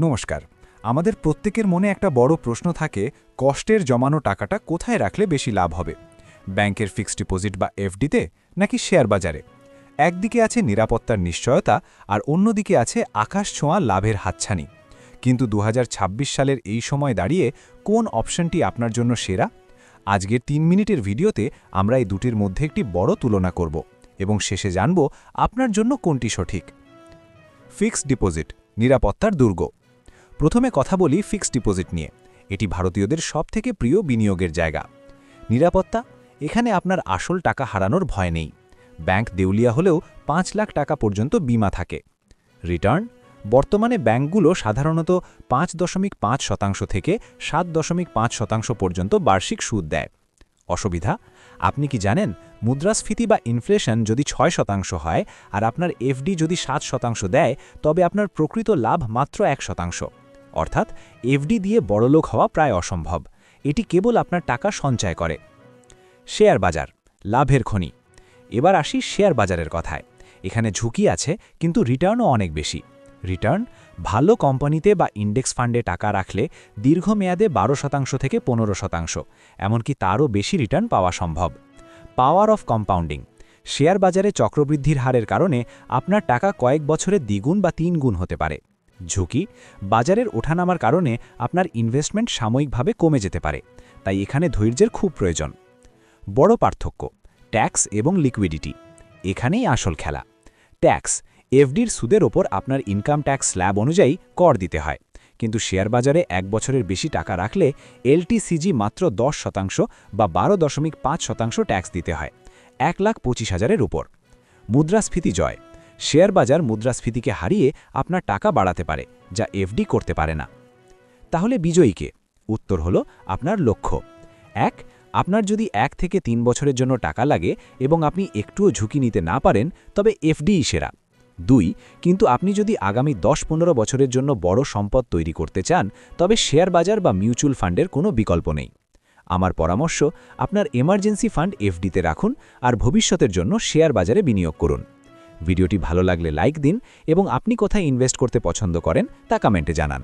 নমস্কার। আমাদের প্রত্যেকের মনে একটা বড় প্রশ্ন থাকে, কষ্টের জমানো টাকাটা কোথায় রাখলে বেশি লাভ হবে? ব্যাংকের ফিক্সড ডিপোজিট বা এফডিতে, নাকি শেয়ার বাজারে? একদিকে আছে নিরাপত্তার নিশ্চয়তা, আর অন্যদিকে আছে আকাশ ছোঁয়া লাভের হাতছানি। কিন্তু ২০২৬ সালের এই সময় দাঁড়িয়ে কোন অপশনটি আপনার জন্য সেরা? আজকের ৩ মিনিটের ভিডিওতে আমরা এই দুটির মধ্যে একটি বড় তুলনা করব এবং শেষে জানব আপনার জন্য কোনটি সঠিক। ফিক্সড ডিপোজিট, নিরাপত্তার দুর্গ। প্রথমে কথা বলি ফিক্সড ডিপোজিট নিয়ে। এটি ভারতীয়দের সবথেকে প্রিয় বিনিয়োগের জায়গা। নিরাপত্তা, এখানে আপনার আসল টাকা হারানোর ভয় নেই। ব্যাংক দেউলিয়া হলেও ৫ লাখ টাকা পর্যন্ত বীমা থাকে। রিটার্ন, বর্তমানে ব্যাংকগুলো সাধারণত ৫.৫% থেকে ৭.৫% পর্যন্ত বার্ষিক সুদ দেয়। অসুবিধা, আপনি কি জানেন মুদ্রাস্ফীতি বা ইনফ্লেশন যদি ৬% হয় আর আপনার এফডি যদি ৭% দেয়, তবে আপনার প্রকৃত লাভ মাত্র ১%। অর্থাৎ এফডি দিয়ে বড়লোক হওয়া প্রায় অসম্ভব। এটি কেবল আপনার টাকা সঞ্চয় করে। শেয়ার বাজার, লাভের খনি। এবার আসি শেয়ার বাজারের কথায়। এখানে ঝুঁকি আছে, কিন্তু রিটার্নও অনেক বেশি। রিটার্ন, ভালো কোম্পানিতে বা ইন্ডেক্স ফান্ডে টাকা রাখলে দীর্ঘমেয়াদে ১২% থেকে ১৫%, এমনকি তারও বেশি রিটার্ন পাওয়া সম্ভব। পাওয়ার অফ কম্পাউন্ডিং, শেয়ার বাজারে চক্রবৃদ্ধির হারের কারণে আপনার টাকা কয়েক বছরে দ্বিগুণ বা ৩ গুণ হতে পারে। ঝুঁকি, বাজারের ওঠানামার কারণে আপনার ইনভেস্টমেন্ট সাময়িকভাবে কমে যেতে পারে, তাই এখানে ধৈর্যের খুব প্রয়োজন। বড় পার্থক্য, ট্যাক্স এবং লিকুইডিটি। এখানেই আসল খেলা। ট্যাক্স, এফডির সুদের ওপর আপনার ইনকাম ট্যাক্স স্ল্যাব অনুযায়ী কর দিতে হয়, কিন্তু শেয়ার বাজারে ১ বছরের বেশি টাকা রাখলে এলটিসিজি মাত্র ১০% বা ১২.৫% ট্যাক্স দিতে হয়, ১,২৫,০০০-এর উপর। মুদ্রাস্ফীতি জয়, শেয়ার বাজার মুদ্রাস্ফীতিকে হারিয়ে আপনার টাকা বাড়াতে পারে, যা এফডি করতে পারে না। তাহলে বিজয়ীকে? উত্তর হলো আপনার লক্ষ্য। ১. আপনার যদি ১ থেকে ৩ বছরের জন্য টাকা লাগে এবং আপনি একটুও ঝুঁকি নিতে না পারেন, তবে এফডিই সেরা। ২. কিন্তু আপনি যদি আগামী ১০-১৫ বছরের জন্য বড় সম্পদ তৈরি করতে চান, তবে শেয়ার বাজার বা মিউচুয়াল ফান্ডের কোনো বিকল্প নেই। আমার পরামর্শ, আপনার এমার্জেন্সি ফান্ড এফডিতে রাখুন আর ভবিষ্যতের জন্য শেয়ার বাজারে বিনিয়োগ করুন। ভিডিওটি ভালো লাগলে লাইক দিন এবং আপনি কোথায় ইনভেস্ট করতে পছন্দ করেন তা কমেন্টে জানান।